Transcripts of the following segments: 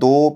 2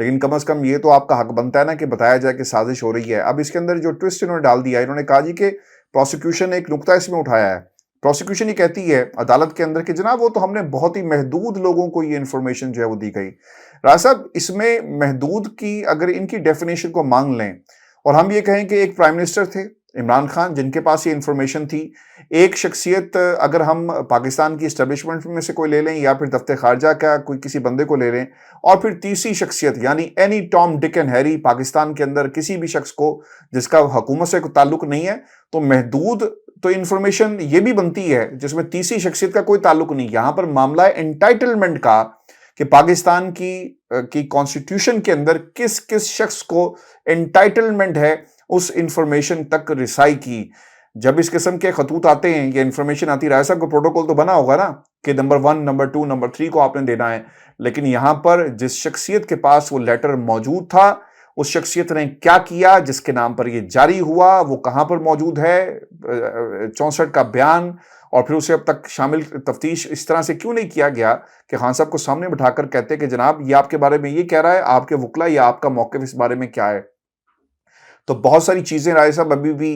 لیکن کم از کم یہ تو آپ کا حق بنتا ہے نا کہ بتایا جائے کہ سازش ہو رہی ہے۔ اب اس کے اندر جو ٹوسٹ انہوں نے ڈال دیا ہے، انہوں نے کہا جی کہ پروسیکیوشن نے ایک نقطہ اس میں اٹھایا ہے۔ پروسیکیوشن یہ کہتی ہے عدالت کے اندر کہ جناب وہ تو ہم نے بہت ہی محدود لوگوں کو یہ انفارمیشن جو ہے وہ دی گئی۔ راز صاحب، اس میں محدود کی اگر ان کی ڈیفینیشن کو مانگ لیں اور ہم یہ کہیں کہ ایک پرائم منسٹر تھے عمران خان جن کے پاس یہ انفارمیشن تھی، ایک شخصیت اگر ہم پاکستان کی اسٹیبلشمنٹ میں سے کوئی لے لیں یا پھر دفتر خارجہ کا کوئی کسی بندے کو لے لیں، اور پھر تیسری شخصیت یعنی any Tom Dick and Harry Pakistan کے اندر کسی بھی شخص کو جس کا حکومت سے کوئی تعلق نہیں ہے، تو محدود تو انفارمیشن یہ بھی بنتی ہے جس میں تیسری شخصیت کا کوئی تعلق نہیں۔ یہاں پر معاملہ ہے انٹائٹلمنٹ کا کہ پاکستان کی کانسٹیٹیوشن کے اندر کس کس شخص کو انٹائٹلمنٹ ہے اس انفارمیشن تک رسائی کی۔ جب اس قسم کے خطوط آتے ہیں، یہ انفارمیشن آتی ہے، رائے صاحب کو پروٹوکول تو بنا ہوگا نا کہ نمبر 1، نمبر 2، نمبر 3 کو آپ نے دینا ہے، لیکن یہاں پر جس شخصیت کے پاس وہ لیٹر موجود تھا، اس شخصیت نے کیا کیا جس کے نام پر یہ جاری ہوا، وہ کہاں پر موجود ہے، 64 کا بیان، اور پھر اسے اب تک شامل تفتیش اس طرح سے کیوں نہیں کیا گیا کہ خان صاحب کو سامنے بٹھا کر کہتے کہ جناب یہ آپ کے بارے میں یہ کہہ رہا ہے، آپ کے وکلا یا آپ کا موقف اس بارے میں کیا ہے۔ تو بہت ساری چیزیں رائے صاحب ابھی بھی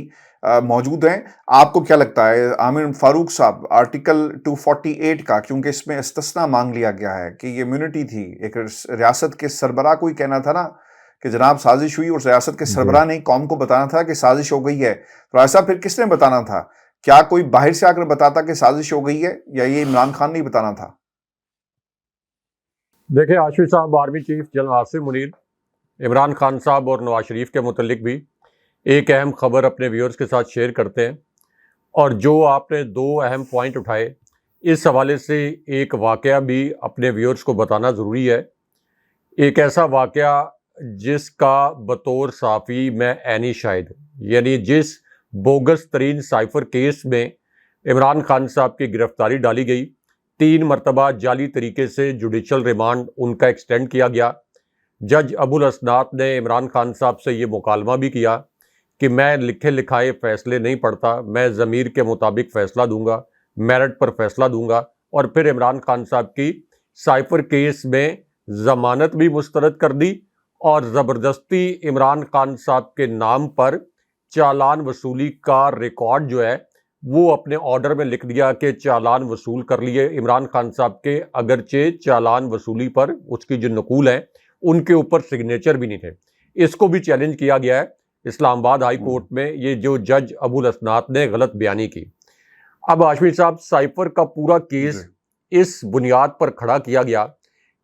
موجود ہیں۔ آپ کو کیا لگتا ہے عامر فاروق صاحب، آرٹیکل 248 کا، کیونکہ اس میں استثناء مانگ لیا گیا ہے کہ یہ امیونٹی تھی، ایک ریاست کے سربراہ کو ہی کہنا تھا نا کہ جناب سازش ہوئی، اور ریاست کے سربراہ نے قوم کو بتانا تھا کہ سازش ہو گئی ہے، تو ایسا پھر کس نے بتانا تھا؟ کیا کوئی باہر سے آ کر بتاتا کہ سازش ہو گئی ہے، یا یہ عمران خان نے بتانا تھا؟ دیکھیں آشف صاحب، army chief general Asim Munir Imran Khan صاحب اور نواز شریف کے متعلق بھی ایک اہم خبر اپنے ویورز کے ساتھ شیئر کرتے ہیں، اور جو آپ نے 2 اہم پوائنٹ اٹھائے، اس حوالے سے ایک واقعہ بھی اپنے ویورز کو بتانا ضروری ہے۔ ایک ایسا واقعہ جس کا بطور صحافی میں عینی شاہد ہوں، یعنی جس بوگس ترین سائفر کیس میں عمران خان صاحب کی گرفتاری ڈالی گئی، 3 مرتبہ جعلی طریقے سے جوڈیشل ریمانڈ ان کا ایکسٹینڈ کیا گیا۔ جج ابو الاسناد نے عمران خان صاحب سے یہ مکالمہ بھی کیا کہ میں لکھے لکھائے فیصلے نہیں پڑھتا، میں ضمیر کے مطابق فیصلہ دوں گا، میرٹ پر فیصلہ دوں گا، اور پھر عمران خان صاحب کی سائفر کیس میں ضمانت بھی مسترد کر دی، اور زبردستی عمران خان صاحب کے نام پر چالان وصولی کا ریکارڈ جو ہے وہ اپنے آرڈر میں لکھ دیا کہ چالان وصول کر لیے عمران خان صاحب کے، اگرچہ چالان وصولی پر اس کی جو نقول ہیں ان کے اوپر سگنیچر بھی نہیں تھے۔ اس کو بھی چیلنج کیا گیا ہے اسلام آباد ہائی کورٹ میں، یہ جو جج ابو الاسناد نے غلط بیانی کی۔ اب ہاشمی صاحب، سائفر کا پورا کیس اس بنیاد پر کھڑا کیا گیا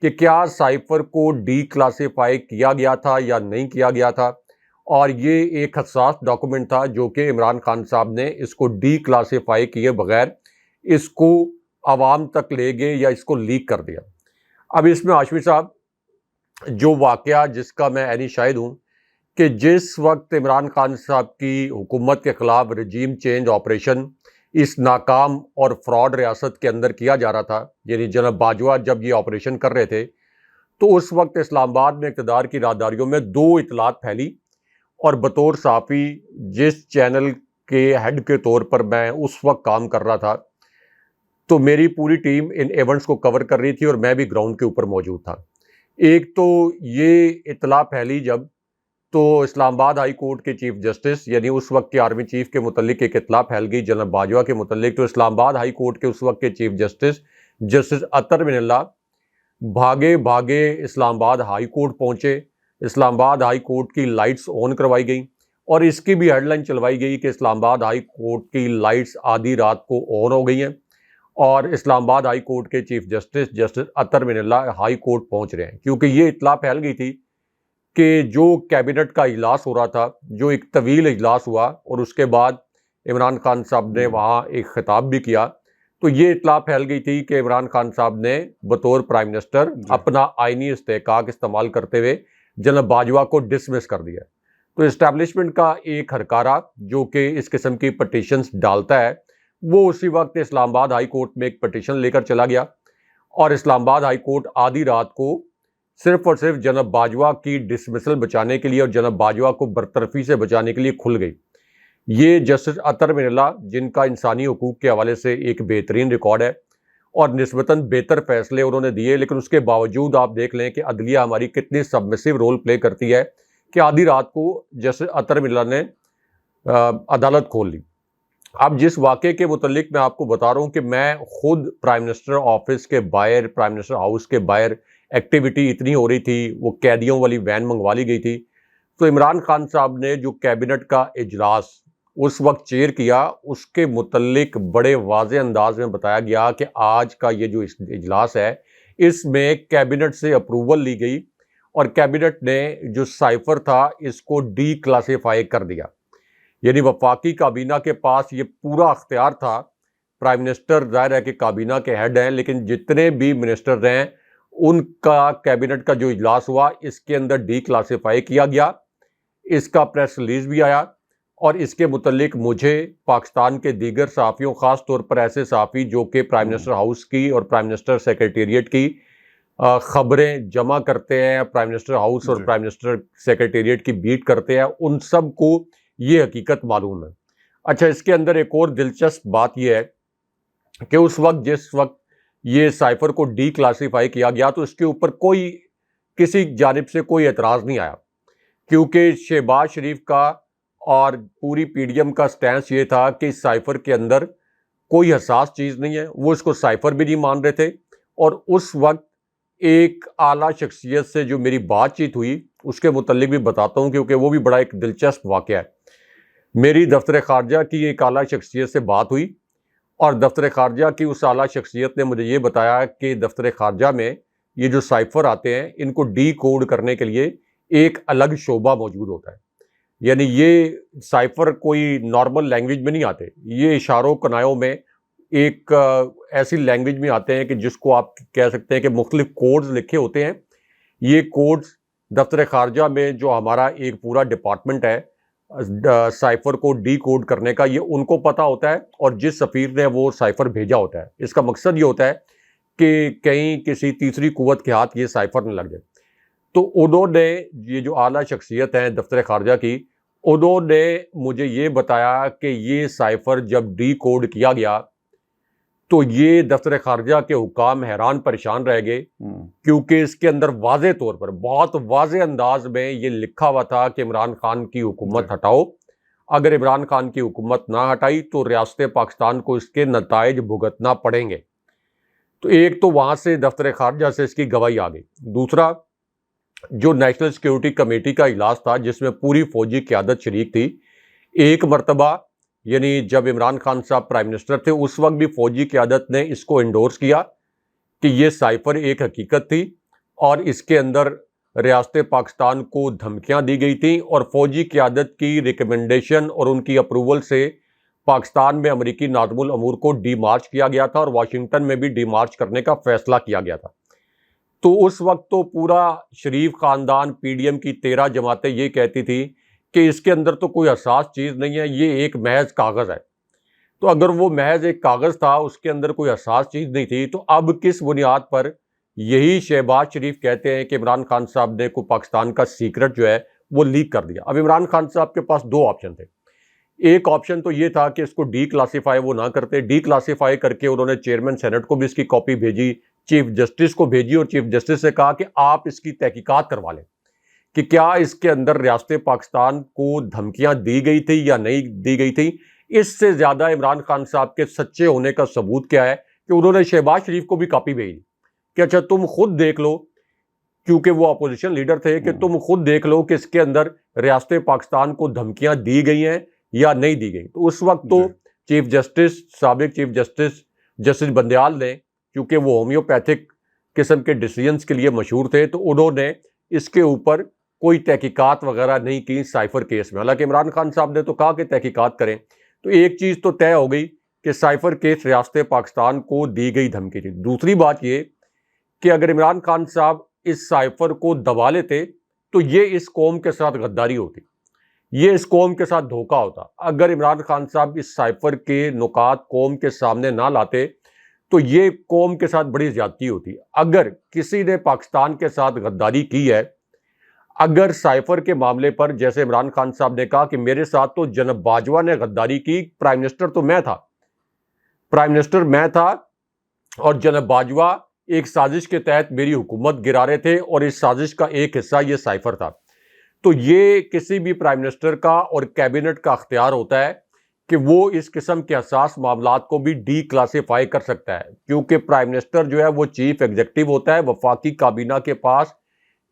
کہ کیا سائفر کو ڈی کلاسیفائی کیا گیا تھا یا نہیں کیا گیا تھا، اور یہ ایک حساس ڈاکومنٹ تھا جو کہ عمران خان صاحب نے اس کو ڈی کلاسیفائی کیے بغیر اس کو عوام تک لے گئے یا اس کو لیک کر دیا۔ اب اس میں ہاشمی صاحب جو واقعہ جس کا میں عینی شاہد ہوں کہ جس وقت عمران خان صاحب کی حکومت کے خلاف رجیم چینج آپریشن اس ناکام اور فراڈ ریاست کے اندر کیا جا رہا تھا، یعنی جناب باجوہ جب یہ آپریشن کر رہے تھے، تو اس وقت اسلام آباد میں اقتدار کی راہداریوں میں 2 اطلاعات پھیلی، اور بطور صحافی جس چینل کے ہیڈ کے طور پر میں اس وقت کام کر رہا تھا، تو میری پوری ٹیم ان ایونٹس کو کور کر رہی تھی اور میں بھی گراؤنڈ کے اوپر موجود تھا۔ ایک تو یہ اطلاع پھیلی جب، تو اسلام آباد ہائی کورٹ کے چیف جسٹس یعنی اس وقت کے آرمی چیف کے متعلق ایک اطلاع پھیل گئی جناب باجوہ کے متعلق، تو اسلام آباد ہائی کورٹ کے اس وقت کے چیف جسٹس جسٹس اطہر من اللہ بھاگے بھاگے اسلام آباد ہائی کورٹ پہنچے۔ اسلام آباد ہائی کورٹ کی لائٹس آن کروائی گئیں، اور اس کی بھی ہیڈ لائن چلوائی گئی کہ اسلام آباد ہائی کورٹ کی لائٹس آدھی رات کو آن ہو گئی ہیں، اور اسلام آباد ہائی کورٹ کے چیف جسٹس جسٹس اطہر من اللہ ہائی کورٹ پہنچ رہے ہیں، کیونکہ یہ اطلاع پھیل گئی تھی کہ جو کیبنٹ کا اجلاس ہو رہا تھا، جو ایک طویل اجلاس ہوا، اور اس کے بعد عمران خان صاحب نے وہاں ایک خطاب بھی کیا، تو یہ اطلاع پھیل گئی تھی کہ عمران خان صاحب نے بطور پرائم منسٹر اپنا آئینی استحقاق استعمال کرتے ہوئے جناب باجوہ کو ڈسمس کر دیا۔ تو اسٹیبلشمنٹ کا ایک ہرکارہ جو کہ اس قسم کی پٹیشنز ڈالتا ہے، وہ اسی وقت اسلام آباد ہائی کورٹ میں ایک پٹیشن لے کر چلا گیا، اور اسلام آباد ہائی کورٹ آدھی رات کو صرف اور صرف جناب باجوہ کی ڈسمسل بچانے کے لیے اور جناب باجوہ کو برطرفی سے بچانے کے لیے کھل گئی۔ یہ جسٹس اطہر من اللہ جن کا انسانی حقوق کے حوالے سے ایک بہترین ریکارڈ ہے، اور نسبتاً بہتر فیصلے انہوں نے دیے، لیکن اس کے باوجود آپ دیکھ لیں کہ عدلیہ ہماری کتنی سبمسو رول پلے کرتی ہے کہ آدھی رات کو جیسے اطہر ملا نے عدالت کھول لی۔ اب جس واقعے کے متعلق میں آپ کو بتا رہا ہوں کہ میں خود پرائم منسٹر آفس کے باہر، پرائم منسٹر ہاؤس کے باہر ایکٹیویٹی اتنی ہو رہی تھی، وہ قیدیوں والی وین منگوا لی گئی تھی، تو عمران خان صاحب نے جو کیبنٹ کا اجلاس اس وقت چیئر کیا، اس کے متعلق بڑے واضح انداز میں بتایا گیا کہ آج کا یہ جو اجلاس ہے اس میں کیبنٹ سے اپروول لی گئی اور کیبنٹ نے جو سائفر تھا اس کو ڈی کلاسیفائی کر دیا۔ یعنی وفاقی کابینہ کے پاس یہ پورا اختیار تھا، پرائم منسٹر ظاہر ہے کہ کابینہ کے ہیڈ ہیں، لیکن جتنے بھی منسٹر ہیں ان کا کیبنٹ کا جو اجلاس ہوا اس کے اندر ڈی کلاسیفائی کیا گیا۔ اس کا پریس ریلیز بھی آیا اور اس کے متعلق مجھے پاکستان کے دیگر صحافیوں، خاص طور پر ایسے صحافی جو کہ پرائم منسٹر ہاؤس کی اور پرائم منسٹر سیکریٹریٹ کی خبریں جمع کرتے ہیں، پرائم منسٹر ہاؤس اور پرائم منسٹر سیکریٹریٹ کی بیٹ کرتے ہیں، ان سب کو یہ حقیقت معلوم ہے۔ اچھا، اس کے اندر ایک اور دلچسپ بات یہ ہے کہ اس وقت جس وقت یہ سائفر کو ڈی کلاسیفائی کیا گیا تو اس کے اوپر کسی جانب سے کوئی اعتراض نہیں آیا، کیونکہ شہباز شریف کا اور پوری پی ڈی ایم کا سٹینس یہ تھا کہ اس سائفر کے اندر کوئی حساس چیز نہیں ہے، وہ اس کو سائفر بھی نہیں مان رہے تھے۔ اور اس وقت ایک اعلیٰ شخصیت سے جو میری بات چیت ہوئی اس کے متعلق بھی بتاتا ہوں، کیونکہ وہ بھی بڑا ایک دلچسپ واقعہ ہے۔ میری دفتر خارجہ کی ایک اعلیٰ شخصیت سے بات ہوئی اور دفتر خارجہ کی اس اعلیٰ شخصیت نے مجھے یہ بتایا کہ دفتر خارجہ میں یہ جو سائفر آتے ہیں ان کو ڈی کوڈ کرنے کے لیے ایک الگ شعبہ موجود ہوتا ہے۔ یعنی یہ سائفر کوئی نارمل لینگویج میں نہیں آتے، یہ اشاروں کنایوں میں ایک ایسی لینگویج میں آتے ہیں کہ جس کو آپ کہہ سکتے ہیں کہ مختلف کوڈز لکھے ہوتے ہیں۔ یہ کوڈز دفتر خارجہ میں جو ہمارا ایک پورا ڈپارٹمنٹ ہے سائفر کو ڈی کوڈ کرنے کا، یہ ان کو پتہ ہوتا ہے اور جس سفیر نے وہ سائفر بھیجا ہوتا ہے، اس کا مقصد یہ ہوتا ہے کہ کہیں کسی تیسری قوت کے ہاتھ یہ سائفر نہ لگ جائے۔ تو انہوں نے یہ جو اعلیٰ شخصیت ہیں دفتر خارجہ کی، انہوں نے مجھے یہ بتایا کہ یہ سائفر جب ڈی کوڈ کیا گیا تو یہ دفتر خارجہ کے حکام حیران پریشان رہ گئے، کیونکہ اس کے اندر واضح طور پر بہت واضح انداز میں یہ لکھا ہوا تھا کہ عمران خان کی حکومت ہٹاؤ، اگر عمران خان کی حکومت نہ ہٹائی تو ریاست پاکستان کو اس کے نتائج بھگتنا پڑیں گے۔ تو ایک تو وہاں سے دفتر خارجہ سے اس کی گواہی آ گئی، دوسرا جو نیشنل سیکیورٹی کمیٹی کا اجلاس تھا جس میں پوری فوجی قیادت شریک تھی، ایک مرتبہ یعنی جب عمران خان صاحب پرائم منسٹر تھے اس وقت بھی فوجی قیادت نے اس کو انڈورس کیا کہ یہ سائفر ایک حقیقت تھی اور اس کے اندر ریاست پاکستان کو دھمکیاں دی گئی تھیں، اور فوجی قیادت کی ریکمنڈیشن اور ان کی اپروول سے پاکستان میں امریکی ناظم الامور کو ڈی مارچ کیا گیا تھا اور واشنگٹن میں بھی ڈی مارچ کرنے کا فیصلہ کیا گیا تھا۔ تو اس وقت تو پورا شریف خاندان، پی ڈی ایم کی 13 جماعتیں یہ کہتی تھی کہ اس کے اندر تو کوئی حساس چیز نہیں ہے، یہ ایک محض کاغذ ہے۔ تو اگر وہ محض ایک کاغذ تھا، اس کے اندر کوئی حساس چیز نہیں تھی، تو اب کس بنیاد پر یہی شہباز شریف کہتے ہیں کہ عمران خان صاحب نے کو پاکستان کا سیکرٹ جو ہے وہ لیک کر دیا؟ اب عمران خان صاحب کے پاس دو آپشن تھے۔ ایک آپشن تو یہ تھا کہ اس کو ڈی کلاسیفائی وہ نہ کرتے، ڈی کلاسیفائی کر کے انہوں نے چیئرمین سینٹ کو بھی اس کی کاپی بھیجی، چیف جسٹس کو بھیجی اور چیف جسٹس سے کہا کہ آپ اس کی تحقیقات کروا لیں کہ کیا اس کے اندر ریاست پاکستان کو دھمکیاں دی گئی تھی یا نہیں دی گئی تھی۔ اس سے زیادہ عمران خان صاحب کے سچے ہونے کا ثبوت کیا ہے کہ انہوں نے شہباز شریف کو بھی کاپی بھیجی کہ اچھا تم خود دیکھ لو، کیونکہ وہ اپوزیشن لیڈر تھے، کہ تم خود دیکھ لو کہ اس کے اندر ریاست پاکستان کو دھمکیاں دی گئی ہیں یا نہیں دی گئی۔ تو اس وقت تو چیف جسٹس، سابق چیف جسٹس جسٹس بندیال نے، کیونکہ وہ ہومیوپیتھک قسم کے ڈیسیجنز کے لیے مشہور تھے، تو انہوں نے اس کے اوپر کوئی تحقیقات وغیرہ نہیں کی سائفر کیس میں۔ حالانکہ عمران خان صاحب نے تو کہا کہ تحقیقات کریں۔ تو ایک چیز تو طے ہو گئی کہ سائفر کیس ریاست پاکستان کو دی گئی دھمکی تھی۔ دوسری بات یہ کہ اگر عمران خان صاحب اس سائفر کو دبا لیتے تو یہ اس قوم کے ساتھ غداری ہوتی، یہ اس قوم کے ساتھ دھوکہ ہوتا۔ اگر عمران خان صاحب اس سائفر کے نکات قوم کے سامنے نہ لاتے تو یہ قوم کے ساتھ بڑی زیادتی ہوتی۔ اگر کسی نے پاکستان کے ساتھ غداری کی ہے، اگر سائفر کے معاملے پر جیسے عمران خان صاحب نے کہا کہ میرے ساتھ تو جناب باجوہ نے غداری کی، پرائم منسٹر تو میں تھا، پرائم منسٹر میں تھا، اور جناب باجوہ ایک سازش کے تحت میری حکومت گرا رہے تھے، اور اس سازش کا ایک حصہ یہ سائفر تھا۔ تو یہ کسی بھی پرائم منسٹر کا اور کیبنٹ کا اختیار ہوتا ہے کہ وہ اس قسم کے حساس معاملات کو بھی ڈی کلاسیفائی کر سکتا ہے، کیونکہ پرائم منسٹر جو ہے وہ چیف ایگزیکٹو ہوتا ہے، وفاقی کابینہ کے پاس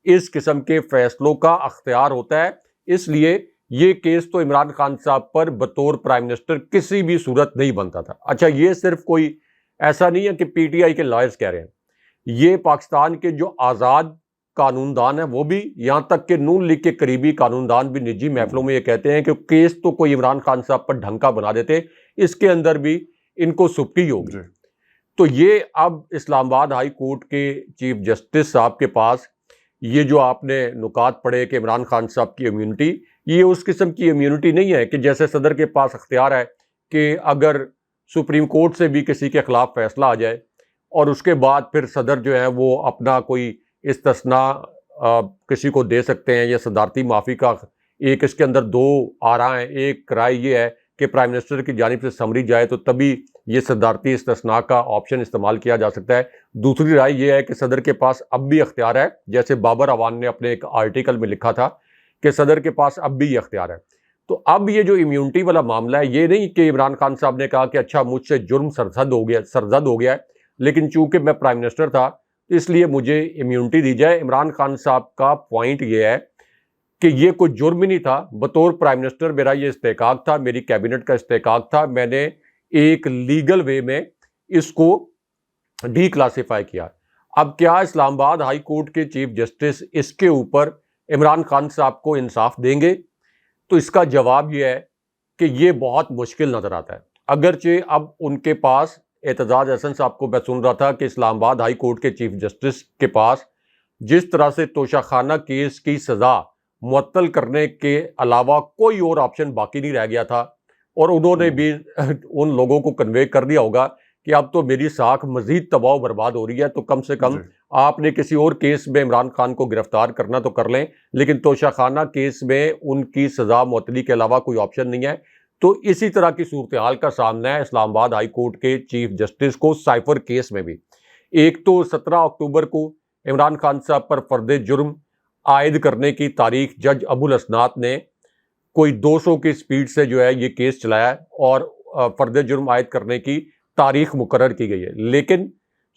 اس قسم کے فیصلوں کا اختیار ہوتا ہے۔ اس لیے یہ کیس تو عمران خان صاحب پر بطور پرائم منسٹر کسی بھی صورت نہیں بنتا تھا۔ اچھا، یہ صرف کوئی ایسا نہیں ہے کہ پی ٹی آئی کے لائرز کہہ رہے ہیں، یہ پاکستان کے جو آزاد قانون دان ہیں وہ بھی، یہاں تک کہ نون لیگ کے قریبی قانون دان بھی نجی محفلوں میں یہ کہتے ہیں کہ کیس تو کوئی عمران خان صاحب پر ڈھنگ کا بنا دیتے، اس کے اندر بھی ان کو سبکی ہوگی۔ تو یہ اب اسلام آباد ہائی کورٹ کے چیف جسٹس صاحب کے پاس یہ جو آپ نے نکات پڑھے کہ عمران خان صاحب کی امیونٹی، یہ اس قسم کی امیونٹی نہیں ہے کہ جیسے صدر کے پاس اختیار ہے کہ اگر سپریم کورٹ سے بھی کسی کے خلاف فیصلہ آ جائے اور اس کے بعد پھر صدر جو ہے وہ اپنا کوئی استثناء کسی کو دے سکتے ہیں، یا صدارتی معافی کا ایک اس کے اندر دو آراء ہیں۔ ایک رائے یہ ہے کہ پرائم منسٹر کی جانب سے سمری جائے تو تبھی یہ صدارتی استثناء کا آپشن استعمال کیا جا سکتا ہے۔ دوسری رائے یہ ہے کہ صدر کے پاس اب بھی اختیار ہے، جیسے بابر اعوان نے اپنے ایک آرٹیکل میں لکھا تھا کہ صدر کے پاس اب بھی یہ اختیار ہے۔ تو اب یہ جو امیونٹی والا معاملہ ہے، یہ نہیں کہ عمران خان صاحب نے کہا کہ اچھا مجھ سے جرم سرزد ہو گیا ہے، لیکن چونکہ میں پرائم منسٹر تھا اس لیے مجھے امیونٹی دی جائے۔ عمران خان صاحب کا پوائنٹ یہ ہے کہ یہ کوئی جرم ہی نہیں تھا، بطور پرائم منسٹر میرا یہ استحقاق تھا، میری کیبنٹ کا استحقاق تھا، میں نے ایک لیگل وے میں اس کو ڈی کلاسیفائی کیا۔ اب کیا اسلام آباد ہائی کورٹ کے چیف جسٹس اس کے اوپر عمران خان صاحب کو انصاف دیں گے؟ تو اس کا جواب یہ ہے کہ یہ بہت مشکل نظر آتا ہے، اگرچہ اب ان کے پاس اعتزاز احسن صاحب کو میں سن رہا تھا کہ اسلام آباد ہائی کورٹ کے چیف جسٹس کے پاس جس طرح سے توشہ خانہ کیس کی سزا معطل کرنے کے علاوہ کوئی اور آپشن باقی نہیں رہ گیا تھا، اور انہوں نے بھی ان لوگوں کو کنوے کر دیا ہوگا کہ اب تو میری ساکھ مزید تباہ و برباد ہو رہی ہے، تو کم سے کم آپ نے کسی اور کیس میں عمران خان کو گرفتار کرنا تو کر لیں، لیکن توشہ خانہ کیس میں ان کی سزا معطلی کے علاوہ کوئی آپشن نہیں ہے۔ تو اسی طرح کی صورتحال کا سامنا ہے اسلام آباد ہائی کورٹ کے چیف جسٹس کو سائفر کیس میں بھی۔ ایک تو 17 اکتوبر کو عمران خان صاحب پر فرد جرم عائد کرنے کی تاریخ جج ابو الاسناد نے کوئی 200 کی سپیڈ سے جو ہے یہ کیس چلایا اور فرد جرم عائد کرنے کی تاریخ مقرر کی گئی ہے، لیکن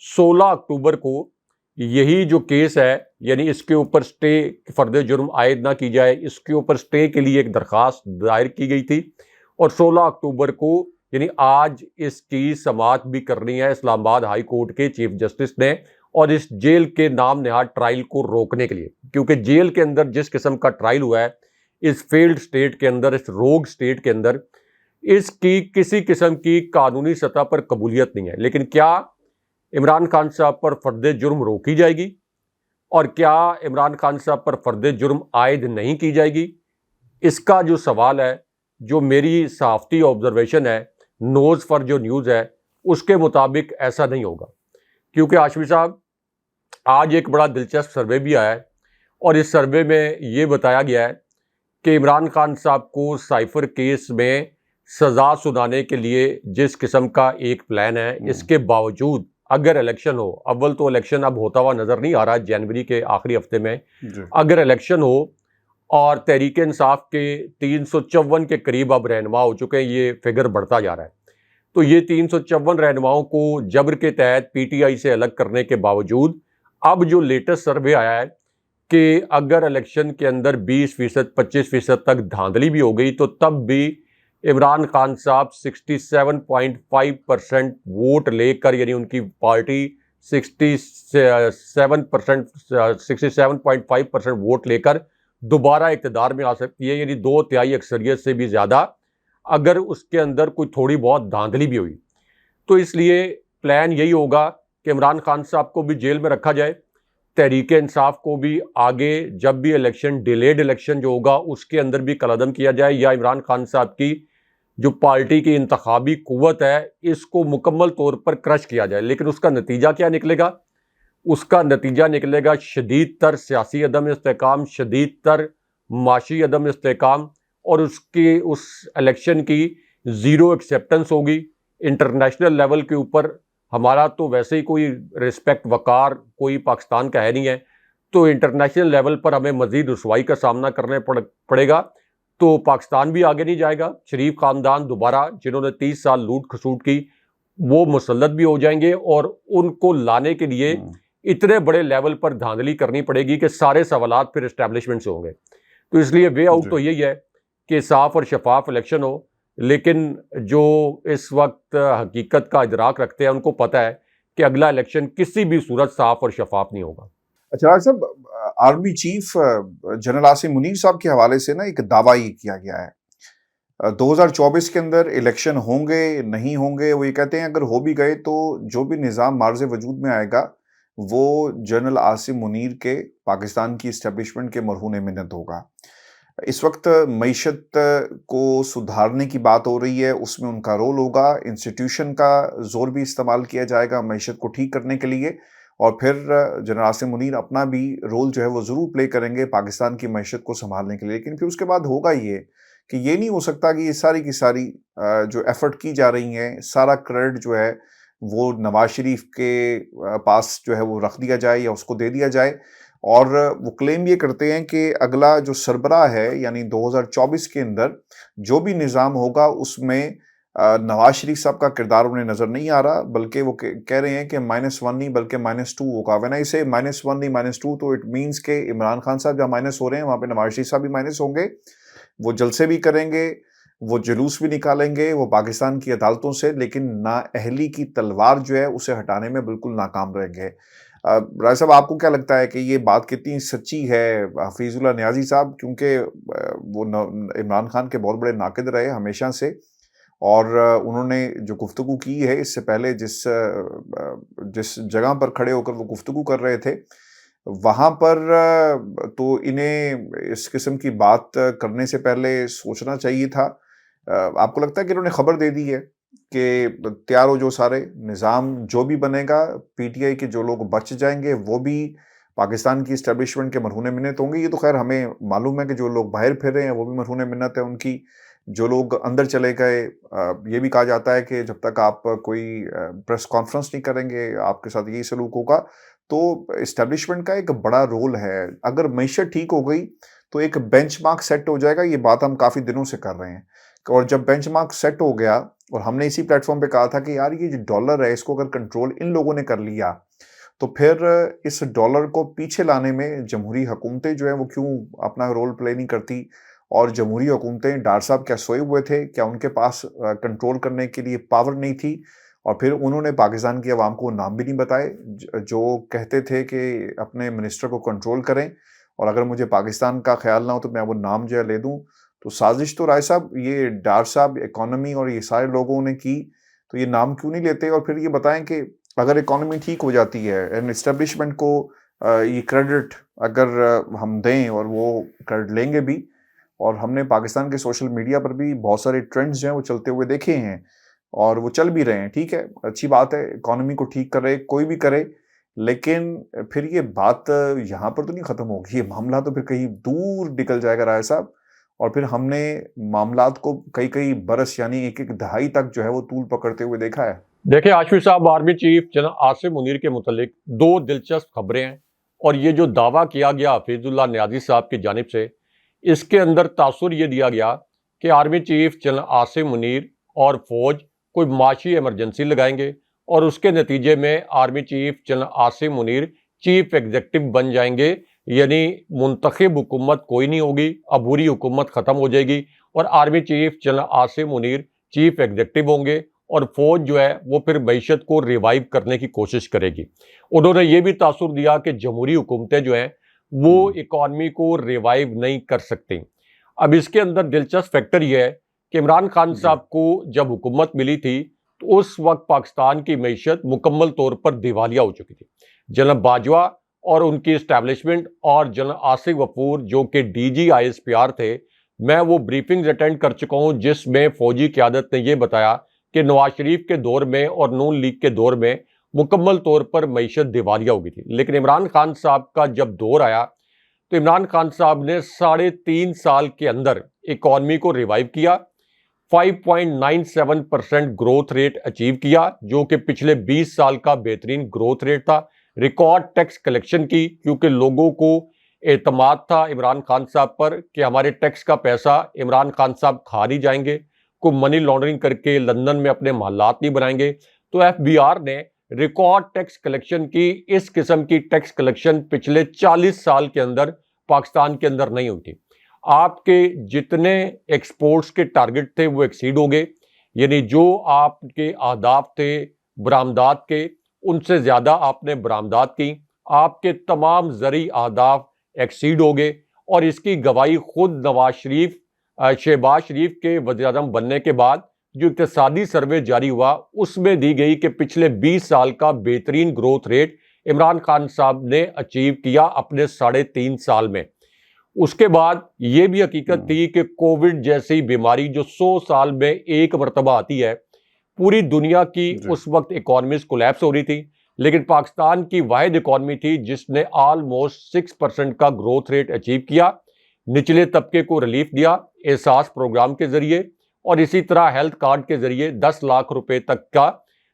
16 اکتوبر کو یہی جو کیس ہے، یعنی اس کے اوپر سٹے، فرد جرم عائد نہ کی جائے، اس کے اوپر سٹے کے لیے ایک درخواست دائر کی گئی تھی، اور 16 اکتوبر کو یعنی آج اس کی سماعت بھی کرنی ہے اسلام آباد ہائی کورٹ کے چیف جسٹس نے، اور اس جیل کے نام نہاد ٹرائل کو روکنے کے لیے، کیونکہ جیل کے اندر جس قسم کا ٹرائل ہوا ہے اس فیلڈ سٹیٹ کے اندر، اس روگ سٹیٹ کے اندر، اس کی کسی قسم کی قانونی سطح پر قبولیت نہیں ہے۔ لیکن کیا عمران خان صاحب پر فرد جرم روکی جائے گی، اور کیا عمران خان صاحب پر فرد جرم عائد نہیں کی جائے گی؟ اس کا جو سوال ہے، جو میری صحافتی آبزرویشن ہے، نوز فار جو نیوز ہے، اس کے مطابق ایسا نہیں ہوگا، کیونکہ ہاشمی صاحب آج ایک بڑا دلچسپ سروے بھی آیا ہے، اور اس سروے میں یہ بتایا گیا ہے کہ عمران خان صاحب کو سائفر کیس میں سزا سنانے کے لیے جس قسم کا ایک پلان ہے، اس کے باوجود اگر الیکشن ہو، اول تو الیکشن اب ہوتا ہوا نظر نہیں آ رہا ہے جنوری کے آخری ہفتے میں، اگر الیکشن ہو اور تحریک انصاف کے 354 کے قریب اب رہنما ہو چکے ہیں، یہ فگر بڑھتا جا رہا ہے، تو یہ 354 رہنماؤں کو جبر کے تحت پی ٹی آئی سے الگ کرنے کے باوجود اب جو لیٹسٹ سروے آیا ہے کہ اگر الیکشن کے اندر 20%، 25% تک دھاندلی بھی ہو گئی تو تب بھی عمران خان صاحب 67.5% ووٹ لے کر، یعنی ان کی پارٹی 67.5% ووٹ لے کر دوبارہ اقتدار میں آ سکتی ہے، یعنی 2/3 اکثریت سے بھی زیادہ، اگر اس کے اندر کوئی تھوڑی بہت دھاندلی بھی ہوئی۔ تو اس لیے پلان یہی ہوگا کہ عمران خان صاحب کو بھی جیل میں رکھا جائے، تحریک انصاف کو بھی آگے جب بھی الیکشن، ڈیلیڈ الیکشن جو ہوگا اس کے اندر بھی کالعدم کیا جائے، یا عمران خان صاحب کی جو پارٹی کی انتخابی قوت ہے اس کو مکمل طور پر کرش کیا جائے۔ لیکن اس کا نتیجہ کیا نکلے گا؟ اس کا نتیجہ نکلے گا شدید تر سیاسی عدم استحکام، شدید تر معاشی عدم استحکام، اور اس الیکشن کی زیرو ایکسیپٹنس ہوگی۔ انٹرنیشنل لیول کے اوپر ہمارا تو ویسے ہی کوئی رسپیکٹ وقار کوئی پاکستان کا ہے نہیں ہے، تو انٹرنیشنل لیول پر ہمیں مزید رسوائی کا سامنا کرنے پڑے گا، تو پاکستان بھی آگے نہیں جائے گا۔ شریف خاندان دوبارہ جنہوں نے 30 سال لوٹ کھسوٹ کی وہ مسلط بھی ہو جائیں گے، اور ان کو لانے کے لیے اتنے بڑے لیول پر دھاندلی کرنی پڑے گی کہ سارے سوالات پھر اسٹیبلشمنٹ سے ہوں گے۔ تو اس لیے وے آؤٹ تو یہی ہے کہ صاف اور شفاف الیکشن ہو، لیکن جو اس وقت حقیقت کا ادراک رکھتے ہیں ان کو پتہ ہے کہ اگلا الیکشن کسی بھی صورت صاف اور شفاف نہیں ہوگا۔ اچھا راج صاحب، army chief general Asim Munir صاحب کے حوالے سے نا ایک دعویٰ یہ کیا گیا ہے 2024 کے اندر الیکشن ہوں گے نہیں ہوں گے، وہ یہ کہتے ہیں اگر ہو بھی گئے تو جو بھی نظام مارز وجود میں آئے گا وہ جنرل عاصم منیر کے پاکستان کی اسٹیبلشمنٹ کے مرہون منت ہوگا۔ اس وقت معیشت کو سدھارنے کی بات ہو رہی ہے، اس میں ان کا رول ہوگا، انسٹیٹیوشن کا زور بھی استعمال کیا جائے گا معیشت کو ٹھیک کرنے کے لیے، اور پھر جنرل عاصم منیر اپنا بھی رول جو ہے وہ ضرور پلے کریں گے پاکستان کی معیشت کو سنبھالنے کے لیے۔ لیکن پھر اس کے بعد ہوگا یہ کہ یہ نہیں ہو سکتا کہ یہ ساری کی ساری جو ایفرٹ کی جا رہی ہیں سارا کریڈٹ جو ہے وہ نواز شریف کے پاس جو ہے وہ رکھ دیا جائے یا اس کو دے دیا جائے، اور وہ کلیم یہ کرتے ہیں کہ اگلا جو سربراہ ہے یعنی 2024 کے اندر جو بھی نظام ہوگا اس میں نواز شریف صاحب کا کردار انہیں نظر نہیں آ رہا، بلکہ وہ کہہ رہے ہیں کہ -1 نہیں بلکہ -2 ہوگا۔ وین آئی سے -1 نہیں -2 تو اٹ مینس کہ عمران خان صاحب جہاں مائنس ہو رہے ہیں وہاں پہ نواز شریف صاحب بھی مائنس ہوں گے، وہ جلسے بھی کریں گے، وہ جلوس بھی نکالیں گے وہ پاکستان کی عدالتوں سے، لیکن نااہلی کی تلوار جو ہے اسے ہٹانے میں بالکل ناکام رہیں گے۔ رائے صاحب، آپ کو کیا لگتا ہے کہ یہ بات کتنی سچی ہے؟ حفیظ اللہ نیازی صاحب کیونکہ وہ عمران خان کے بہت بڑے ناقد رہے ہمیشہ سے، اور انہوں نے جو گفتگو کی ہے اس سے پہلے جس جگہ پر کھڑے ہو کر وہ گفتگو کر رہے تھے وہاں پر تو انہیں اس قسم کی بات کرنے سے پہلے سوچنا چاہیے تھا۔ آپ کو لگتا ہے کہ انہوں نے خبر دے دی ہے کہ تیار ہو جو سارے نظام جو بھی بنے گا، پی ٹی آئی کے جو لوگ بچ جائیں گے وہ بھی پاکستان کی اسٹیبلشمنٹ کے مرہون منت ہوں گے؟ یہ تو خیر ہمیں معلوم ہے کہ جو لوگ باہر پھر رہے ہیں وہ بھی مرہون منت ہے ان کی، جو لوگ اندر چلے گئے یہ بھی کہا جاتا ہے کہ جب تک آپ کوئی پریس کانفرنس نہیں کریں گے آپ کے ساتھ یہی سلوک ہوگا۔ تو اسٹیبلشمنٹ کا ایک بڑا رول ہے، اگر معیشت ٹھیک ہو گئی تو ایک بینچ مارک سیٹ ہو جائے گا، یہ بات ہم کافی دنوں سے کر رہے ہیں، اور جب بینچ مارک سیٹ ہو گیا اور ہم نے اسی پلیٹ فارم پہ کہا تھا کہ یار یہ جو ڈالر ہے اس کو اگر کنٹرول ان لوگوں نے کر لیا تو پھر اس ڈالر کو پیچھے لانے میں جمہوری حکومتیں جو ہیں وہ کیوں اپنا رول پلے نہیں کرتی، اور جمہوری حکومتیں ڈار صاحب کیا سوئے ہوئے تھے؟ کیا ان کے پاس کنٹرول کرنے کے لیے پاور نہیں تھی؟ اور پھر انہوں نے پاکستان کی عوام کو نام بھی نہیں بتائے جو کہتے تھے کہ اپنے منسٹر کو کنٹرول کریں، اور اگر مجھے پاکستان کا خیال نہ ہو تو میں وہ نام جو ہے لے دوں۔ تو سازش تو رائے صاحب یہ ڈار صاحب اکانومی اور یہ سارے لوگوں نے کی، تو یہ نام کیوں نہیں لیتے؟ اور پھر یہ بتائیں کہ اگر اکانومی ٹھیک ہو جاتی ہے اسٹیبلشمنٹ کو یہ کریڈٹ اگر ہم دیں، اور وہ کریڈٹ لیں گے بھی، اور ہم نے پاکستان کے سوشل میڈیا پر بھی بہت سارے ٹرینڈز جو ہیں وہ چلتے ہوئے دیکھے ہیں اور وہ چل بھی رہے ہیں، ٹھیک ہے اچھی بات ہے اکانومی کو ٹھیک کرے کوئی بھی کرے، لیکن پھر یہ بات یہاں پر تو نہیں ختم ہوگی، یہ معاملہ تو پھر کہیں دور نکل جائے گا رائے صاحب، اور پھر ہم نے معاملات کو کئی برس یعنی ایک دہائی تک جو ہے وہ طول پکڑتے ہوئے دیکھا ہے۔ دیکھیں آشفی صاحب، army chief general Asim Munir کے متعلق دو دلچسپ خبریں ہیں، اور یہ جو دعویٰ کیا گیا حفیظ اللہ نیازی صاحب کی جانب سے، اس کے اندر تاثر یہ دیا گیا کہ army chief general Asim Munir اور فوج کوئی معاشی ایمرجنسی لگائیں گے، اور اس کے نتیجے میں army chief general Asim Munir chief executive بن جائیں گے، یعنی منتخب حکومت کوئی نہیں ہوگی، عبوری حکومت ختم ہو جائے گی، اور army chief general Asim Munir chief executive ہوں گے، اور فوج جو ہے وہ پھر معیشت کو ریوائیو کرنے کی کوشش کرے گی۔ انہوں نے یہ بھی تاثر دیا کہ جمہوری حکومتیں جو ہیں وہ اکانومی کو ریوائیو نہیں کر سکتی۔ اب اس کے اندر دلچسپ فیکٹر یہ ہے کہ عمران خان صاحب کو جب حکومت ملی تھی تو اس وقت پاکستان کی معیشت مکمل طور پر دیوالیہ ہو چکی تھی۔ جنرل باجوہ اور ان کی اسٹیبلشمنٹ اور جنرل آصف غفور جو کہ D G I S P R تھے، میں وہ بریفنگز اٹینڈ کر چکا ہوں جس میں فوجی قیادت نے یہ بتایا کہ نواز شریف کے دور میں اور نون لیگ کے دور میں مکمل طور پر معیشت دیوالیہ ہو گئی تھی، لیکن عمران خان صاحب کا جب دور آیا تو عمران خان صاحب نے 3.5 سال کے اندر اکانومی کو ریوائیو کیا، 5.97% گروتھ ریٹ اچیو کیا، جو کہ پچھلے 20 سال کا بہترین گروتھ ریٹ تھا۔ ریکارڈ ٹیکس کلیکشن کی، کیونکہ لوگوں کو اعتماد تھا عمران خان صاحب پر کہ ہمارے ٹیکس کا پیسہ عمران خان صاحب کھا نہیں جائیں گے، کوئی منی لانڈرنگ کر کے لندن میں اپنے محلات نہیں بنائیں گے۔ تو ایف بی آر نے ریکارڈ ٹیکس کلیکشن کی۔ اس قسم کی ٹیکس کلیکشن پچھلے 40 سال کے اندر پاکستان کے اندر نہیں ہوئی تھی۔ آپ کے جتنے ایکسپورٹس کے ٹارگٹ تھے وہ ایکسیڈ ہو گئے، یعنی جو آپ کے اہداف تھے برآمدات کے، ان سے زیادہ آپ نے برآمدات کی۔ آپ کے تمام زرعی اہداف ایکسیڈ ہو گئے، اور اس کی گواہی خود شہباز شریف کے وزیر اعظم بننے کے بعد جو اقتصادی سروے جاری ہوا اس میں دی گئی کہ پچھلے 20 سال کا بہترین گروتھ ریٹ عمران خان صاحب نے اچیو کیا اپنے 3.5 سال میں۔ اس کے بعد یہ بھی حقیقت تھی کہ کووڈ جیسی بیماری جو 100 سال میں ایک مرتبہ آتی ہے، پوری دنیا کی اس وقت اکانومیز کولیپس ہو رہی تھی، لیکن پاکستان کی واحد اکانومی تھی جس نے آلموسٹ 6% کا گروتھ ریٹ اچیو کیا۔ نچلے طبقے کو ریلیف دیا احساس پروگرام کے ذریعے، اور اسی طرح ہیلتھ کارڈ کے ذریعے 10 لاکھ روپے تک کا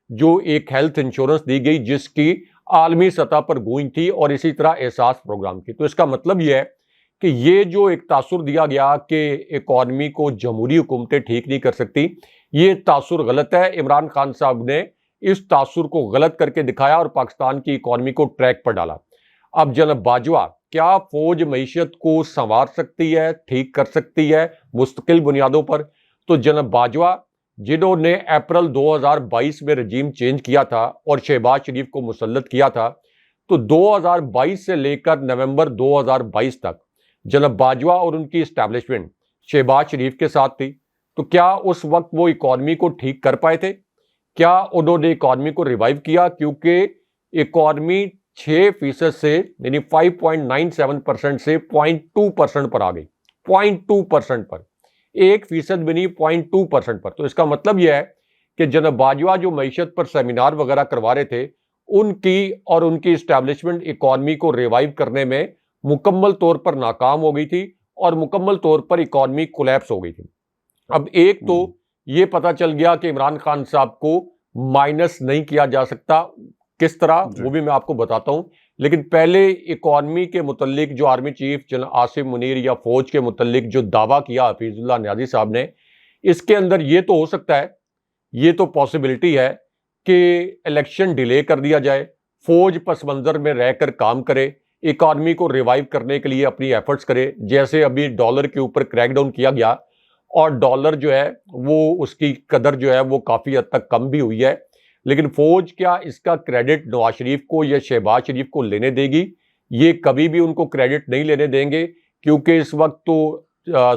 جو ایک ہیلتھ انشورنس دی گئی جس کی عالمی سطح پر گونج تھی، اور اسی طرح احساس پروگرام کی۔ تو اس کا مطلب یہ ہے کہ یہ جو ایک تاثر دیا گیا کہ اکانومی کو جمہوری حکومتیں ٹھیک نہیں کر سکتی، یہ تاثر غلط ہے۔ عمران خان صاحب نے اس تاثر کو غلط کر کے دکھایا اور پاکستان کی اکانومی کو ٹریک پر ڈالا۔ اب جناب باجوہ، کیا فوج معیشت کو سنوار سکتی ہے، ٹھیک کر سکتی ہے مستقل بنیادوں پر؟ تو جناب باجوہ، جنہوں نے اپریل 2022 میں رجیم چینج کیا تھا اور شہباز شریف کو مسلط کیا تھا، تو 2022 سے لے کر نومبر 2022 تک جناب باجوہ اور ان کی اسٹیبلشمنٹ شہباز شریف کے ساتھ تھی۔ تو کیا اس وقت وہ اکانومی کو ٹھیک کر پائے تھے؟ کیا انہوں نے اکانومی کو ریوائیو کیا؟ کیونکہ اکانومی 6% سے یعنی 5.97% سے 0.2% پر آ گئی، 0.2% پر، 1% بھی نہیں، 0.2% پر۔ تو اس کا مطلب یہ ہے کہ جناب باجوہ جو معیشت پر سیمینار وغیرہ کروا رہے تھے، ان کی اور ان کی اسٹیبلشمنٹ اکانومی کو ریوائیو کرنے میں مکمل طور پر ناکام ہو گئی تھی، اور مکمل طور پر اکانومی کولیپس ہو گئی تھی۔ اب ایک تو یہ پتا چل گیا کہ عمران خان صاحب کو مائنس نہیں کیا جا سکتا، کس طرح وہ بھی میں آپ کو بتاتا ہوں، لیکن پہلے اکانومی کے متعلق جو army chief general Asim Munir یا فوج کے متعلق جو دعویٰ کیا حفیظ اللہ نیازی صاحب نے، اس کے اندر یہ تو ہو سکتا ہے، یہ تو پاسبلٹی ہے کہ الیکشن ڈیلے کر دیا جائے، فوج پس منظر میں رہ کر کام کرے، اکانومی کو ریوائیو کرنے کے لیے اپنی ایفرٹس کرے، جیسے ابھی ڈالر کے اوپر کریک ڈاؤن کیا گیا اور ڈالر جو ہے وہ اس کی قدر جو ہے وہ کافی حد تک کم بھی ہوئی ہے، لیکن فوج کیا اس کا کریڈٹ نواز شریف کو یا شہباز شریف کو لینے دے گی؟ یہ کبھی بھی ان کو کریڈٹ نہیں لینے دیں گے، کیونکہ اس وقت تو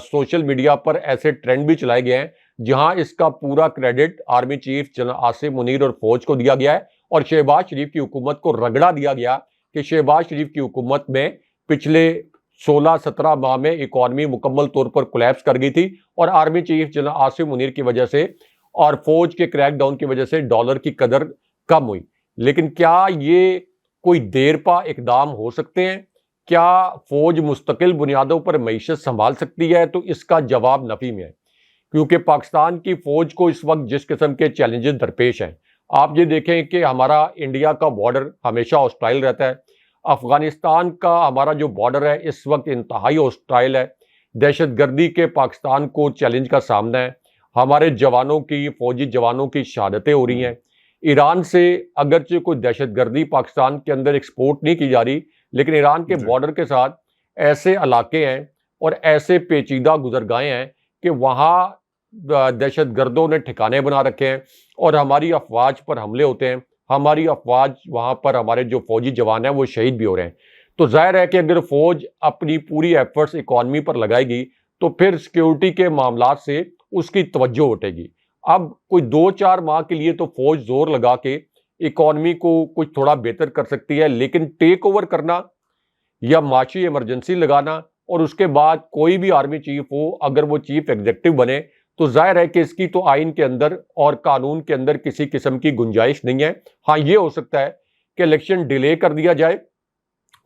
سوشل میڈیا پر ایسے ٹرینڈ بھی چلائے گئے ہیں جہاں اس کا پورا credit army chief general Asim Munir اور فوج کو دیا گیا ہے، اور شہباز شریف کی حکومت کو رگڑا دیا گیا کہ شہباز شریف کی حکومت میں پچھلے 16-17 ماہ میں اکانومی مکمل طور پر کولیپس کر گئی تھی، اور army chief general Asim Munir کی وجہ سے اور فوج کے کریک ڈاؤن کی وجہ سے ڈالر کی قدر کم ہوئی۔ لیکن کیا یہ کوئی دیر پا اقدام ہو سکتے ہیں؟ کیا فوج مستقل بنیادوں پر معیشت سنبھال سکتی ہے؟ تو اس کا جواب نفی میں ہے، کیونکہ پاکستان کی فوج کو اس وقت جس قسم کے چیلنجز درپیش ہیں، آپ یہ دیکھیں کہ ہمارا انڈیا کا بارڈر ہمیشہ ہاسٹائل رہتا ہے، افغانستان کا ہمارا جو بارڈر ہے اس وقت انتہائی ہاسٹائل ہے، دہشت گردی کے پاکستان کو چیلنج کا سامنا ہے، ہمارے جوانوں کی، فوجی جوانوں کی شہادتیں ہو رہی ہیں، ایران سے اگرچہ کوئی دہشت گردی پاکستان کے اندر ایکسپورٹ نہیں کی جا رہی، لیکن ایران کے بارڈر کے ساتھ ایسے علاقے ہیں اور ایسے پیچیدہ گزرگاہیں ہیں کہ وہاں دہشت گردوں نے ٹھکانے بنا رکھے ہیں اور ہماری افواج پر حملے ہوتے ہیں، ہماری افواج وہاں پر ہمارے جو فوجی جوان ہیں وہ شہید بھی ہو رہے ہیں۔ تو ظاہر ہے کہ اگر فوج اپنی پوری ایفرٹس اکانومی پر لگائے گی تو پھر سیکیورٹی کے معاملات سے اس کی توجہ ہٹے گی۔ اب کوئی 2-4 ماہ کے لیے تو فوج زور لگا کے اکانومی کو کچھ تھوڑا بہتر کر سکتی ہے، لیکن ٹیک اوور کرنا یا معاشی ایمرجنسی لگانا اور اس کے بعد کوئی بھی آرمی چیف ہو اگر وہ چیف ایگزیکٹو بنے تو ظاہر ہے کہ اس کی تو آئین کے اندر اور قانون کے اندر کسی قسم کی گنجائش نہیں ہے۔ ہاں یہ ہو سکتا ہے کہ الیکشن ڈیلے کر دیا جائے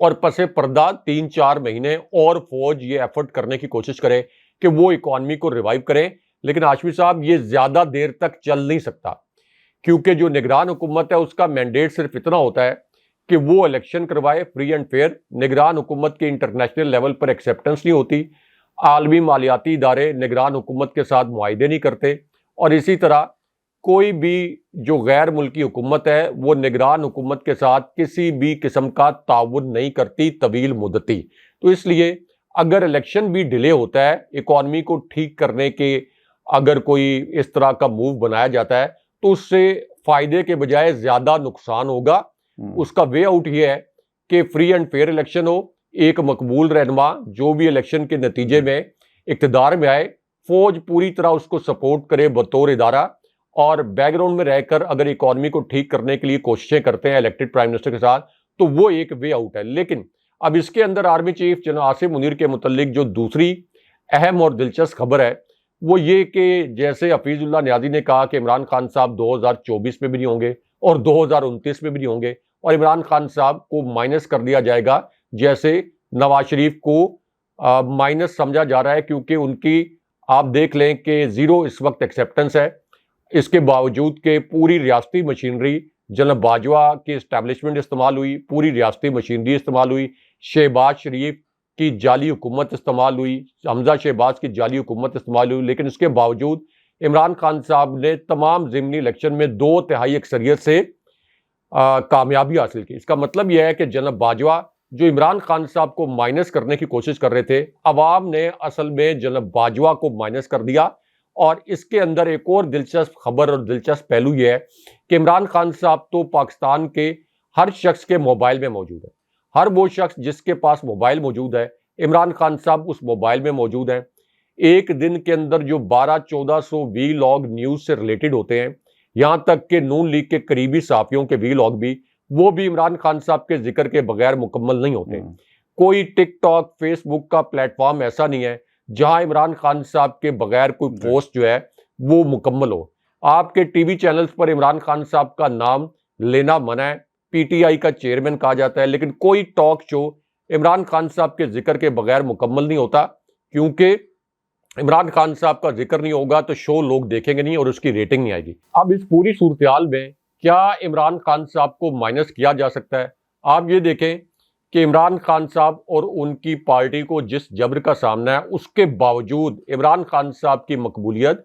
اور پس پردہ 3-4 مہینے اور فوج یہ ایفرٹ کرنے کی کوشش کرے کہ وہ اکانومی کو ریوائیو کرے، لیکن ہاشمی صاحب یہ زیادہ دیر تک چل نہیں سکتا، کیونکہ جو نگران حکومت ہے اس کا مینڈیٹ صرف اتنا ہوتا ہے کہ وہ الیکشن کروائے فری اینڈ فیئر۔ نگران حکومت کے انٹرنیشنل لیول پر ایکسیپٹنس نہیں ہوتی، عالمی مالیاتی ادارے نگران حکومت کے ساتھ معاہدے نہیں کرتے، اور اسی طرح کوئی بھی جو غیر ملکی حکومت ہے وہ نگران حکومت کے ساتھ کسی بھی قسم کا تعاون نہیں کرتی طویل مدتی۔ تو اس لیے اگر الیکشن بھی ڈیلے ہوتا ہے، اکانومی کو ٹھیک کرنے کے اگر کوئی اس طرح کا موو بنایا جاتا ہے تو اس سے فائدے کے بجائے زیادہ نقصان ہوگا۔ اس کا وے آؤٹ یہ ہے کہ فری اینڈ فیئر الیکشن ہو، ایک مقبول رہنما جو بھی الیکشن کے نتیجے میں اقتدار میں آئے، فوج پوری طرح اس کو سپورٹ کرے بطور ادارہ، اور بیک گراؤنڈ میں رہ کر اگر اکانومی کو ٹھیک کرنے کے لیے کوششیں کرتے ہیں الیکٹڈ پرائم منسٹر کے ساتھ، تو وہ ایک وے آؤٹ ہے۔ لیکن اب اس کے اندر army chief general Asim Munir کے متعلق جو دوسری اہم اور دلچسپ خبر ہے وہ یہ کہ جیسے حفیظ اللہ نیازی نے کہا کہ عمران خان صاحب 2024 میں بھی نہیں ہوں گے اور 2029 میں بھی نہیں ہوں گے، اور عمران خان صاحب کو مائنس کر دیا جائے گا، جیسے نواز شریف کو مائنس سمجھا جا رہا ہے، کیونکہ ان کی آپ دیکھ لیں کہ زیرو اس وقت ایکسیپٹنس ہے، اس کے باوجود کہ پوری ریاستی مشینری جناب باجوہ کی اسٹیبلشمنٹ استعمال ہوئی، پوری ریاستی مشینری استعمال ہوئی، شہباز شریف کی جعلی حکومت استعمال ہوئی، حمزہ شہباز کی جعلی حکومت استعمال ہوئی، لیکن اس کے باوجود عمران خان صاحب نے تمام ضمنی الیکشن میں 2/3 اکثریت سے کامیابی حاصل کی۔ اس کا مطلب یہ ہے کہ جناب باجوہ جو عمران خان صاحب کو مائنس کرنے کی کوشش کر رہے تھے، عوام نے اصل میں جناب باجوہ کو مائنس کر دیا۔ اور اس کے اندر ایک اور دلچسپ خبر اور دلچسپ پہلو یہ ہے کہ عمران خان صاحب تو پاکستان کے ہر شخص کے موبائل میں موجود ہے، ہر وہ شخص جس کے پاس موبائل موجود ہے عمران خان صاحب اس موبائل میں موجود ہیں۔ ایک دن کے اندر جو 1200-1400 وی لاگ نیوز سے ریلیٹڈ ہوتے ہیں، یہاں تک کہ نون لیگ کے قریبی صحافیوں کے وی لاگ بھی، وہ بھی عمران خان صاحب کے ذکر کے بغیر مکمل نہیں ہوتے۔ کوئی ٹک ٹاک فیس بک کا پلیٹ فارم ایسا نہیں ہے جہاں عمران خان صاحب کے بغیر کوئی پوسٹ جو ہے وہ مکمل ہو۔ آپ کے ٹی وی چینلز پر عمران خان صاحب کا نام لینا منع ہے، پی ٹی آئی کا چیئرمین کہا جاتا ہے، لیکن کوئی ٹاک شو عمران خان صاحب کے ذکر کے بغیر مکمل نہیں ہوتا، کیونکہ عمران خان صاحب کا ذکر نہیں ہوگا تو شو لوگ دیکھیں گے نہیں اور اس کی ریٹنگ نہیں آئے گی۔ اب اس پوری صورتحال میں کیا عمران خان صاحب کو مائنس کیا جا سکتا ہے؟ آپ یہ دیکھیں کہ عمران خان صاحب اور ان کی پارٹی کو جس جبر کا سامنا ہے، اس کے باوجود عمران خان صاحب کی مقبولیت،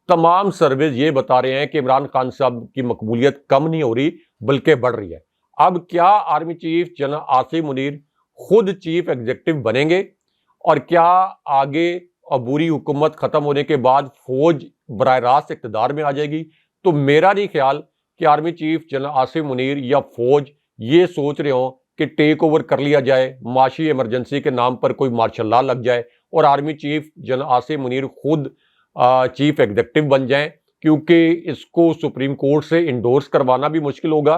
تمام سرویز یہ بتا رہے ہیں کہ عمران خان صاحب کی مقبولیت کم نہیں ہو رہی بلکہ بڑھ رہی ہے۔ اب کیا army chief general Asim Munir خود چیف ایگزیکٹو بنیں گے، اور کیا آگے عبوری حکومت ختم ہونے کے بعد فوج براہ راست اقتدار میں آ جائے گی؟ تو میرا نہیں خیال کہ army chief general Asim Munir یا فوج یہ سوچ رہے ہوں کہ ٹیک اوور کر لیا جائے، معاشی ایمرجنسی کے نام پر کوئی مارشل لا لگ جائے اور army chief general Asim Munir خود چیف ایگزیکٹو بن جائیں، کیونکہ اس کو سپریم کورٹ سے انڈورس کروانا بھی مشکل ہوگا۔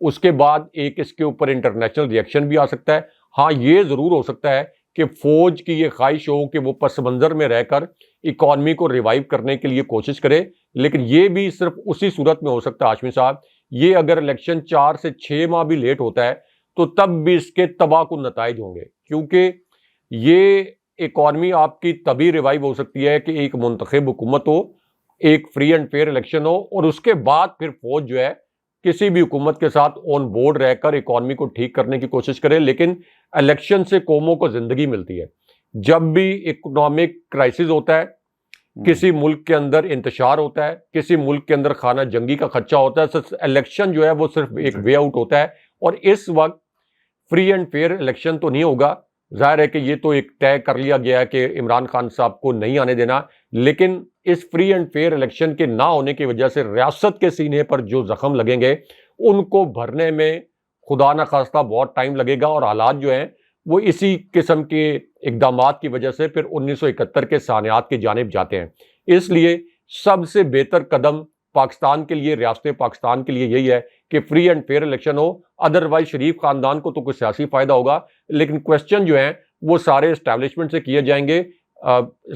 اس کے بعد ایک اس کے اوپر انٹرنیشنل ریئیکشن بھی آ سکتا ہے۔ ہاں یہ ضرور ہو سکتا ہے کہ فوج کی یہ خواہش ہو کہ وہ پس منظر میں رہ کر اکانومی کو ریوائیو کرنے کے لیے کوشش کرے، لیکن یہ بھی صرف اسی صورت میں ہو سکتا ہے ہاشمی صاحب، یہ اگر الیکشن 4 سے 6 ماہ بھی لیٹ ہوتا ہے تو تب بھی اس کے تباہ کن نتائج ہوں گے، کیونکہ یہ اکانومی آپ کی تبھی ریوائیو ہو سکتی ہے کہ ایک منتخب حکومت ہو، ایک فری اینڈ فیئر الیکشن ہو، اور اس کے بعد پھر فوج جو ہے کسی بھی حکومت کے ساتھ آن بورڈ رہ کر اکانومی کو ٹھیک کرنے کی کوشش کرے۔ لیکن الیکشن سے قوموں کو زندگی ملتی ہے۔ جب بھی اکنامک کرائسس ہوتا ہے، کسی ملک کے اندر انتشار ہوتا ہے، کسی ملک کے اندر خانہ جنگی کا خدشہ ہوتا ہے، الیکشن جو ہے وہ صرف ایک وے آؤٹ ہوتا ہے، اور اس وقت فری اینڈ فیئر الیکشن تو نہیں ہوگا۔ ظاہر ہے کہ یہ تو ایک طے کر لیا گیا ہے کہ عمران خان صاحب کو نہیں آنے دینا، لیکن اس فری اینڈ فیئر الیکشن کے نہ ہونے کی وجہ سے ریاست کے سینے پر جو زخم لگیں گے ان کو بھرنے میں خدا نہ خواستہ بہت ٹائم لگے گا، اور حالات جو ہیں وہ اسی قسم کے اقدامات کی وجہ سے پھر 1971 کے سانحات کی جانب جاتے ہیں۔ اس لیے سب سے بہتر قدم پاکستان کے لیے، ریاست پاکستان کے لیے یہی ہے کہ فری اینڈ فیئر الیکشن ہو، ادروائز شریف خاندان کو تو کوئی سیاسی فائدہ ہوگا، لیکن کویسچن جو ہیں وہ سارے اسٹیبلشمنٹ سے کیے جائیں گے۔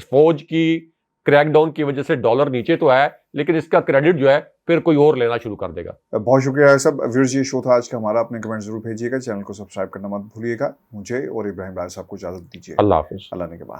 فوج کی کریک ڈاؤن کی وجہ سے ڈالر نیچے تو ہے، لیکن اس کا کریڈٹ جو ہے پھر کوئی اور لینا شروع کر دے گا۔ بہت شکریہ سب ویورز، یہ شو تھا آج کا ہمارا، اپنے کمنٹ ضرور بھیجیے گا، چینل کو سبسکرائب کرنا مت بھولیے گا۔ مجھے اور ابراہیم ڈار صاحب کو اجازت دیجیے، اللہ حافظ۔ اللہ نے کے بعد۔